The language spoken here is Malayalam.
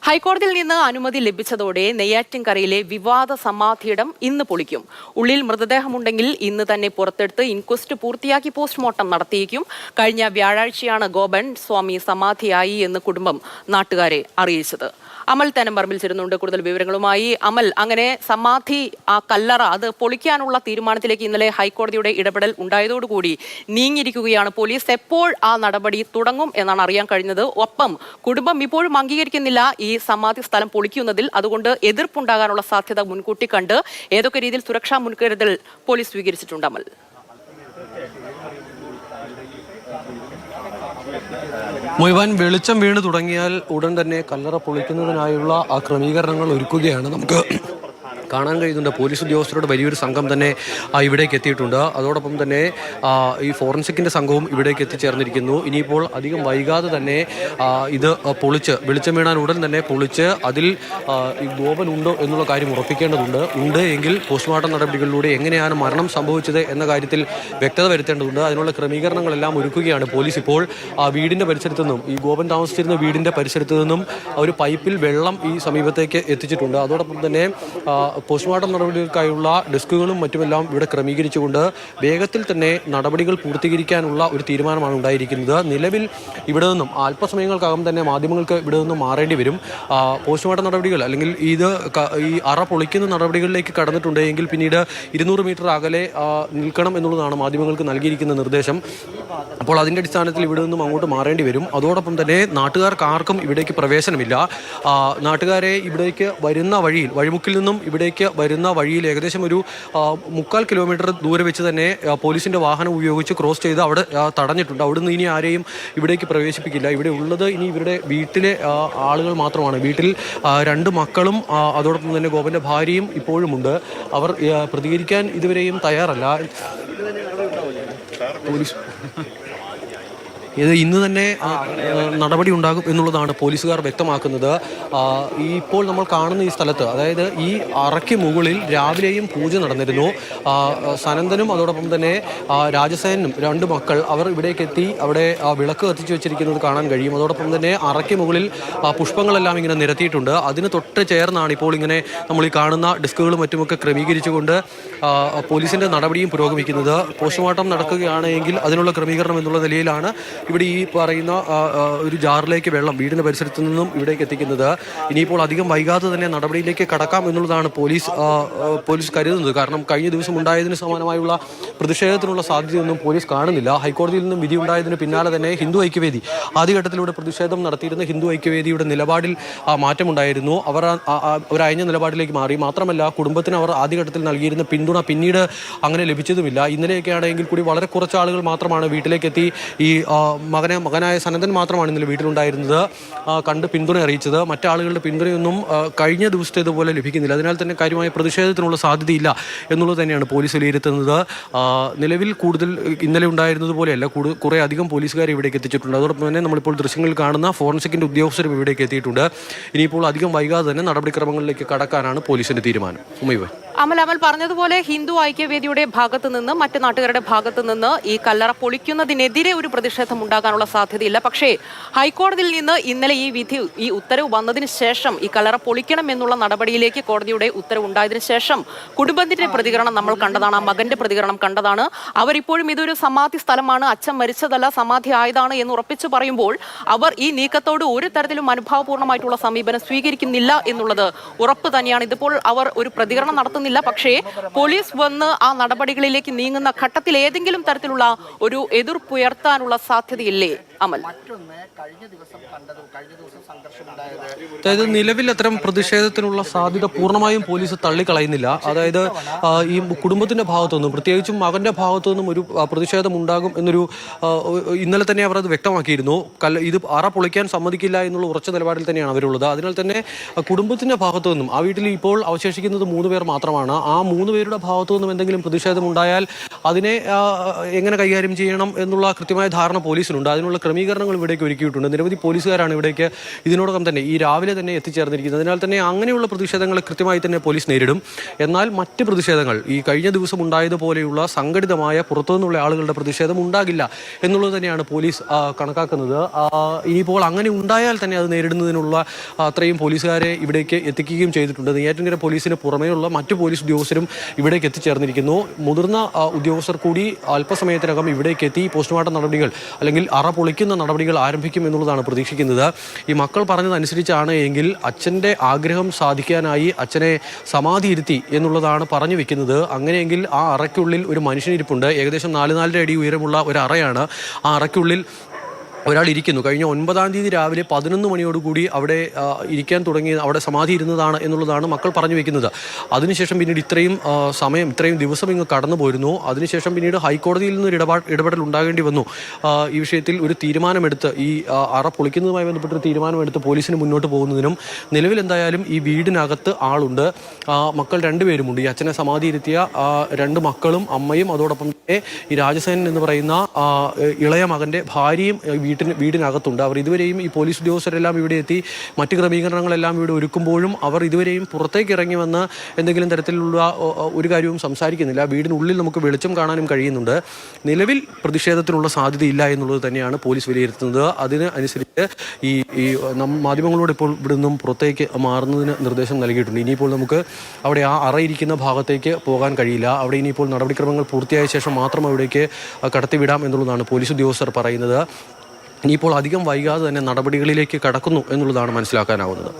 ഹൈക്കോടതിയിൽ നിന്ന് അനുമതി ലഭിച്ചതോടെ നെയ്യാറ്റിൻകരയിലെ വിവാദ സമാധിയിടം ഇന്ന് പൊളിക്കും. ഉള്ളിൽ മൃതദേഹമുണ്ടെങ്കിൽ ഇന്ന് തന്നെ പുറത്തെടുത്ത് ഇൻക്വസ്റ്റ് പൂർത്തിയാക്കി പോസ്റ്റ്മോർട്ടം നടത്തിയേക്കും. കഴിഞ്ഞ വ്യാഴാഴ്ചയാണ് ഗോപൻ സ്വാമി സമാധിയായി എന്ന് കുടുംബം നാട്ടുകാരെ അറിയിച്ചത്. അമൽ തനമ്പറമ്പിൽ ചേരുന്നുണ്ട് കൂടുതൽ വിവരങ്ങളുമായി. അമൽ, അങ്ങനെ സമാധി ആ കല്ലറ അത് പൊളിക്കാനുള്ള തീരുമാനത്തിലേക്ക് ഇന്നലെ ഹൈക്കോടതിയുടെ ഇടപെടൽ ഉണ്ടായതോടുകൂടി നീങ്ങിയിരിക്കുകയാണ് പോലീസ്. എപ്പോൾ ആ നടപടി തുടങ്ങും എന്നാണ് അറിയാൻ കഴിഞ്ഞത്. ഒപ്പം കുടുംബം ഇപ്പോഴും അംഗീകരിക്കുന്നില്ല ഈ സമാധി സ്ഥലം പൊളിക്കുന്നതിൽ. അതുകൊണ്ട് എതിർപ്പുണ്ടാകാനുള്ള സാധ്യത മുൻകൂട്ടി കണ്ട് ഏതൊക്കെ രീതിയിൽ സുരക്ഷാ മുൻകരുതൽ പോലീസ് സ്വീകരിച്ചിട്ടുണ്ട് അമൽ? മുഴുവൻ വെളിച്ചം വീണ് തുടങ്ങിയാൽ ഉടൻ തന്നെ കല്ലറ പൊളിക്കുന്നതിനായുള്ള ആ ക്രമീകരണങ്ങൾ ഒരുക്കുകയാണ്. നമുക്ക് കാണാൻ കഴിയുന്നുണ്ട് പോലീസ് ഉദ്യോഗസ്ഥരുടെ വലിയൊരു സംഘം തന്നെ ഇവിടേക്ക് എത്തിയിട്ടുണ്ട്. അതോടൊപ്പം തന്നെ ഈ ഫോറൻസിക്കിൻ്റെ സംഘവും ഇവിടേക്ക് എത്തിച്ചേർന്നിരിക്കുന്നു. ഇനിയിപ്പോൾ അധികം വൈകാതെ തന്നെ ഇത് പൊളിച്ച് വെളിച്ചം വീണാൻ ഉടൻ തന്നെ പൊളിച്ച് അതിൽ ഈ ഗോപൻ ഉണ്ടോ എന്നുള്ള കാര്യം ഉറപ്പിക്കേണ്ടതുണ്ട്. ഉണ്ട് എങ്കിൽ പോസ്റ്റ്മോർട്ടം നടപടികളിലൂടെ എങ്ങനെയാണ് മരണം സംഭവിച്ചത് എന്ന കാര്യത്തിൽ വ്യക്തത വരുത്തേണ്ടതുണ്ട്. അതിനുള്ള ക്രമീകരണങ്ങളെല്ലാം ഒരുക്കുകയാണ് പോലീസ്. ഇപ്പോൾ വീടിൻ്റെ പരിസരത്തു നിന്നും ഈ ഗോപൻ താമസിച്ചിരുന്ന വീടിൻ്റെ പരിസരത്തു നിന്നും ഒരു പൈപ്പിൽ വെള്ളം ഈ സമീപത്തേക്ക് എത്തിച്ചിട്ടുണ്ട്. അതോടൊപ്പം തന്നെ പോസ്റ്റ്മോർട്ടം നടപടികൾക്കായുള്ള ഡെസ്കുകളും മറ്റുമെല്ലാം ഇവിടെ ക്രമീകരിച്ചുകൊണ്ട് വേഗത്തിൽ തന്നെ നടപടികൾ പൂർത്തീകരിക്കാനുള്ള ഒരു തീരുമാനമാണ് ഉണ്ടായിരിക്കുന്നത്. നിലവിൽ ഇവിടെ നിന്നും അല്പസമയങ്ങൾക്കകം തന്നെ മാധ്യമങ്ങൾക്ക് ഇവിടെ നിന്നും മാറേണ്ടി വരും. പോസ്റ്റ്മോർട്ടം നടപടികൾ അല്ലെങ്കിൽ ഈ അറ പൊളിക്കുന്ന നടപടികളിലേക്ക് കടന്നിട്ടുണ്ടെങ്കിൽ പിന്നീട് 200 മീറ്റർ അകലെ നിൽക്കണം എന്നുള്ളതാണ് മാധ്യമങ്ങൾക്ക് നൽകിയിരിക്കുന്ന നിർദ്ദേശം. അപ്പോൾ അതിൻ്റെ അടിസ്ഥാനത്തിൽ ഇവിടെ നിന്നും അങ്ങോട്ട് മാറേണ്ടി വരും. അതോടൊപ്പം തന്നെ നാട്ടുകാർക്ക് ആർക്കും ഇവിടേക്ക് പ്രവേശനമില്ല. നാട്ടുകാരെ ഇവിടേക്ക് വരുന്ന വഴിയിൽ വഴിമുക്കിൽ നിന്നും ഇവിടേക്ക് വരുന്ന വഴിയിൽ ഏകദേശം ഒരു 3/4 കിലോമീറ്റർ ദൂരെ വെച്ച് തന്നെ പോലീസിൻ്റെ വാഹനം ഉപയോഗിച്ച് ക്രോസ് ചെയ്ത് അവിടെ തടഞ്ഞിട്ടുണ്ട്. അവിടുന്ന് ഇനി ആരെയും ഇവിടേക്ക് പ്രവേശിപ്പിക്കില്ല. ഇവിടെ ഉള്ളത് ഇനി ഇവരുടെ വീട്ടിലെ ആളുകൾ മാത്രമാണ്. വീട്ടിൽ 2 മക്കളും അതോടൊപ്പം തന്നെ ഗോപൻ്റെ ഭാര്യയും ഇപ്പോഴുമുണ്ട്. അവർ പ്രതികരിക്കാൻ ഇതുവരെയും തയ്യാറല്ല. പോലീസ് ഇത് ഇന്ന് തന്നെ നടപടി ഉണ്ടാകും എന്നുള്ളതാണ് പോലീസുകാർ വ്യക്തമാക്കുന്നത്. ഇപ്പോൾ നമ്മൾ കാണുന്ന ഈ സ്ഥലത്ത്, അതായത് ഈ അറയ്ക്ക് മുകളിൽ രാവിലെയും പൂജ നടന്നിരുന്നു. സനന്ദനും അതോടൊപ്പം തന്നെ രാജസേനും 2 മക്കൾ അവർ ഇവിടേക്ക് എത്തി അവിടെ വിളക്ക് കത്തിച്ചു വെച്ചിരിക്കുന്നത് കാണാൻ കഴിയും. അതോടൊപ്പം തന്നെ അറയ്ക്ക് മുകളിൽ പുഷ്പങ്ങളെല്ലാം ഇങ്ങനെ നിരത്തിയിട്ടുണ്ട്. അതിന് തൊട്ട് ചേർന്നാണ് ഇപ്പോൾ ഇങ്ങനെ നമ്മൾ ഈ കാണുന്ന ഡെസ്കുകളും മറ്റുമൊക്കെ ക്രമീകരിച്ചുകൊണ്ട് പോലീസിൻ്റെ നടപടിയും പുരോഗമിക്കുന്നത്. പോസ്റ്റ്മോർട്ടം നടക്കുകയാണെങ്കിൽ അതിനുള്ള ക്രമീകരണം എന്നുള്ള നിലയിലാണ് ഇവിടെ ഈ പറയുന്ന ഒരു ജാറിലേക്ക് വെള്ളം വീടിൻ്റെ പരിസരത്തു നിന്നും ഇവിടേക്ക് എത്തിക്കുന്നത്. ഇനിയിപ്പോൾ അധികം വൈകാതെ തന്നെ നടപടിയിലേക്ക് കടക്കാം എന്നുള്ളതാണ് പോലീസ് കരുതുന്നത്. കാരണം കഴിഞ്ഞ ദിവസം ഉണ്ടായതിന് സമാനമായുള്ള പ്രതിഷേധത്തിനുള്ള സാധ്യതയൊന്നും പോലീസ് കാണുന്നില്ല. ഹൈക്കോടതിയിൽ നിന്നും വിധി ഉണ്ടായതിന് പിന്നാലെ തന്നെ ഹിന്ദു ഐക്യവേദി ആദ്യഘട്ടത്തിലൂടെ പ്രതിഷേധം നടത്തിയിരുന്ന ഹിന്ദു ഐക്യവേദിയുടെ നിലപാടിൽ മാറ്റമുണ്ടായിരുന്നു. അവർ അയഞ്ഞ നിലപാടിലേക്ക് മാറി. മാത്രമല്ല കുടുംബത്തിന് അവർ ആദ്യഘട്ടത്തിൽ നൽകിയിരുന്ന പിന്തുണ പിന്നീട് അങ്ങനെ ലഭിച്ചതുമില്ല. ഇന്നലെയൊക്കെ ആണെങ്കിൽ കൂടി വളരെ കുറച്ച് ആളുകൾ മാത്രമാണ് വീട്ടിലേക്ക് എത്തി ഈ മകനായ സനന്ദൻ മാത്രമാണ് ഇന്നലെ വീട്ടിലുണ്ടായിരുന്നത് കണ്ട് പിന്തുണ അറിയിച്ചത്. മറ്റാളുകളുടെ പിന്തുണയൊന്നും കഴിഞ്ഞ ദിവസത്തേതുപോലെ ലഭിക്കുന്നില്ല. അതിനാൽ തന്നെ കാര്യമായ പ്രതിഷേധത്തിനുള്ള സാധ്യതയില്ല എന്നുള്ളത് തന്നെയാണ് പോലീസ് വിലയിരുത്തുന്നത്. നിലവിൽ കൂടുതൽ ഇന്നലെ ഉണ്ടായിരുന്നത് പോലെയല്ല, കുറേ അധികം പോലീസുകാരെ ഇവിടേക്ക് എത്തിച്ചിട്ടുണ്ട്. അതോടൊപ്പം തന്നെ നമ്മളിപ്പോൾ ദൃശ്യങ്ങളിൽ കാണുന്ന ഫോറൻസിക്കിൻ്റെ ഉദ്യോഗസ്ഥരും ഇവിടേക്ക് എത്തിയിട്ടുണ്ട്. ഇനിയിപ്പോൾ അധികം വൈകാതെ തന്നെ നടപടിക്രമങ്ങളിലേക്ക് കടക്കാനാണ് പോലീസിൻ്റെ തീരുമാനം. അമൽ പറഞ്ഞതുപോലെ ഹിന്ദു ഐക്യവേദിയുടെ ഭാഗത്തു നിന്ന് മറ്റ് നാട്ടുകാരുടെ ഭാഗത്തു നിന്ന് ഈ കല്ലറ പൊളിക്കുന്നതിനെതിരെ ഒരു പ്രതിഷേധം ഉണ്ടാകാനുള്ള സാധ്യതയില്ല. പക്ഷേ ഹൈക്കോടതിയിൽ നിന്ന് ഇന്നലെ ഈ ഉത്തരവ് വന്നതിന് ശേഷം ഈ കല്ലറ പൊളിക്കണം എന്നുള്ള നടപടിയിലേക്ക് കോടതിയുടെ ഉത്തരവ് ഉണ്ടായതിനു ശേഷം കുടുംബത്തിന്റെ പ്രതികരണം നമ്മൾ കണ്ടതാണ്. ആ മകന്റെ പ്രതികരണം കണ്ടതാണ്. അവരിപ്പോഴും ഇതൊരു സമാധി സ്ഥലമാണ്, അച്ഛൻ മരിച്ചതല്ല സമാധി ആയതാണ് എന്ന് ഉറപ്പിച്ചു പറയുമ്പോൾ അവർ ഈ നീക്കത്തോട് ഒരു തരത്തിലും അനുഭാവപൂർണ്ണമായിട്ടുള്ള സമീപനം സ്വീകരിക്കുന്നില്ല എന്നുള്ളത് ഉറപ്പ് തന്നെയാണ്. ഇതിപ്പോൾ അവർ ഒരു പ്രതികരണം നടത്തുന്നില്ല. പക്ഷേ പോലീസ് വന്ന് ആ നടപടികളിലേക്ക് നീങ്ങുന്ന ഘട്ടത്തിൽ ഏതെങ്കിലും തരത്തിലുള്ള ഒരു എതിർപ്പുയർത്താനുള്ള സാധ്യതയില്ലേ അമൽ? അതായത് നിലവിൽ അത്തരം പ്രതിഷേധത്തിനുള്ള സാധ്യത പൂർണ്ണമായും പോലീസ് തള്ളിക്കളയുന്നില്ല. അതായത് ഈ കുടുംബത്തിന്റെ ഭാഗത്തുനിന്നും പ്രത്യേകിച്ചും മകന്റെ ഭാഗത്തുനിന്നും ഒരു പ്രതിഷേധം ഉണ്ടാകും എന്നൊരു ഇന്നലെ തന്നെ അവർ അത് വ്യക്തമാക്കിയിരുന്നു. ഇത് അറ പൊളിക്കാൻ സമ്മതിക്കില്ല എന്നുള്ള ഉറച്ച നിലപാടിൽ തന്നെയാണ് അവരുള്ളത്. അതിനാൽ തന്നെ കുടുംബത്തിന്റെ ഭാഗത്തു നിന്നും ആ വീട്ടിൽ ഇപ്പോൾ അവശേഷിക്കുന്നത് 3 പേർ മാത്രമാണ്. പ്രശ്നമാണ്. ആ 3 പേരുടെ ഭാഗത്തു നിന്നും എന്തെങ്കിലും പ്രതിഷേധം ഉണ്ടായാൽ അതിനെ എങ്ങനെ കൈകാര്യം ചെയ്യണം എന്നുള്ള കൃത്യമായ ധാരണ പോലീസിനുണ്ട്. അതിനുള്ള ക്രമീകരണങ്ങൾ ഇവിടേക്ക് ഒരുക്കിയിട്ടുണ്ട്. നിരവധി പോലീസുകാരാണ് ഇവിടേക്ക് ഇതിനോടകം തന്നെ ഈ രാവിലെ തന്നെ എത്തിച്ചേർന്നിരിക്കുന്നത്. അതിനാൽ തന്നെ അങ്ങനെയുള്ള പ്രതിഷേധങ്ങൾ കൃത്യമായി തന്നെ പോലീസ് നേരിടും. എന്നാൽ മറ്റ് പ്രതിഷേധങ്ങൾ ഈ കഴിഞ്ഞ ദിവസം ഉണ്ടായതുപോലെയുള്ള സംഘടിതമായ പുറത്തുനിന്നുള്ള ആളുകളുടെ പ്രതിഷേധം ഉണ്ടാകില്ല എന്നുള്ളത് തന്നെയാണ് പോലീസ് കണക്കാക്കുന്നത്. ഇനിയിപ്പോൾ അങ്ങനെ ഉണ്ടായാൽ തന്നെ അത് നേരിടുന്നതിനുള്ള അത്രയും പോലീസുകാരെ ഇവിടേക്ക് എത്തിക്കുകയും ചെയ്തിട്ടുണ്ട്. നെയ്യാറ്റിൻകര പോലീസിന് പുറമേയുള്ള മറ്റു പോലീസ് ഉദ്യോഗസ്ഥരും ഇവിടേക്ക് എത്തിച്ചേർന്നിരിക്കുന്നു. മുതിർന്ന ഉദ്യോഗസ്ഥർ കൂടി അല്പസമയത്തിനകം ഇവിടേക്ക് എത്തി പോസ്റ്റ്മോർട്ടം നടപടികൾ അല്ലെങ്കിൽ അറ പൊളിക്കുന്ന നടപടികൾ ആരംഭിക്കും എന്നുള്ളതാണ് പ്രതീക്ഷിക്കുന്നത്. ഈ മക്കൾ പറഞ്ഞതനുസരിച്ചാണ് എങ്കിൽ അച്ഛൻ്റെ ആഗ്രഹം സാധിക്കാനായി അച്ഛനെ സമാധി ഇരുത്തി എന്നുള്ളതാണ് പറഞ്ഞു വെക്കുന്നത്. അങ്ങനെയെങ്കിൽ ആ അറയ്ക്കുള്ളിൽ ഒരു മനുഷ്യനിരിപ്പുണ്ട്. ഏകദേശം 4-4.5 അടി ഉയരമുള്ള ഒരു അറയാണ്. ആ അറയ്ക്കുള്ളിൽ ഒരാൾ ഇരിക്കുന്നു. കഴിഞ്ഞ 9-ാം തീയതി രാവിലെ 11 മണിയോടുകൂടി അവിടെ ഇരിക്കാൻ തുടങ്ങി, അവിടെ സമാധി ഇരുന്നതാണ് എന്നുള്ളതാണ് മക്കൾ പറഞ്ഞു വെക്കുന്നത്. അതിനുശേഷം പിന്നീട് ഇത്രയും ദിവസം ഇങ്ങ് കടന്നു പോയിരുന്നു. അതിനുശേഷം പിന്നീട് ഹൈക്കോടതിയിൽ നിന്നൊരു ഇടപെടൽ ഉണ്ടാകേണ്ടി വന്നു. ഈ വിഷയത്തിൽ ഒരു തീരുമാനമെടുത്ത് ഈ അറ പൊളിക്കുന്നതുമായി ബന്ധപ്പെട്ടൊരു തീരുമാനമെടുത്ത് പോലീസിന് മുന്നോട്ട് പോകുന്നതിനും നിലവിൽ എന്തായാലും ഈ വീടിനകത്ത് ആളുണ്ട്. മക്കൾ 2 പേരുമുണ്ട്. ഈ അച്ഛനെ സമാധി ഇരുത്തിയ 2 മക്കളും അമ്മയും അതോടൊപ്പം തന്നെ ഈ രാജസേനൻ എന്ന് പറയുന്ന ഇളയ മകൻ്റെ ഭാര്യയും വീടിനകത്തുണ്ട്. അവർ ഇതുവരെയും ഈ പോലീസ് ഉദ്യോഗസ്ഥരെല്ലാം ഇവിടെ എത്തി മറ്റ് ക്രമീകരണങ്ങളെല്ലാം ഇവിടെ ഒരുക്കുമ്പോഴും അവർ ഇതുവരെയും പുറത്തേക്ക് ഇറങ്ങി വന്ന് എന്തെങ്കിലും തരത്തിലുള്ള ഒരു കാര്യവും സംസാരിക്കുന്നില്ല. വീടിനുള്ളിൽ നമുക്ക് വെളിച്ചം കാണാനും കഴിയുന്നുണ്ട്. നിലവിൽ പ്രതിഷേധത്തിനുള്ള സാധ്യതയില്ല എന്നുള്ളത് തന്നെയാണ് പോലീസ് വിലയിരുത്തുന്നത്. അതിന് അനുസരിച്ച് ഈ മാധ്യമങ്ങളോട് ഇപ്പോൾ ഇവിടെ നിന്നും പുറത്തേക്ക് മാറുന്നതിന് നിർദ്ദേശം നൽകിയിട്ടുണ്ട്. ഇനിയിപ്പോൾ നമുക്ക് അവിടെ ആ അറയിരിക്കുന്ന ഭാഗത്തേക്ക് പോകാൻ കഴിയില്ല. അവിടെ ഇനിയിപ്പോൾ നടപടിക്രമങ്ങൾ പൂർത്തിയായ ശേഷം മാത്രം അവിടേക്ക് കടത്തിവിടാം എന്നുള്ളതാണ് പോലീസ് ഉദ്യോഗസ്ഥർ പറയുന്നത്. ഇനിയിപ്പോൾ അധികം വൈകാതെ തന്നെ നടപടികളിലേക്ക് കടക്കുന്നു എന്നുള്ളതാണ് മനസ്സിലാക്കാനാവുന്നത്.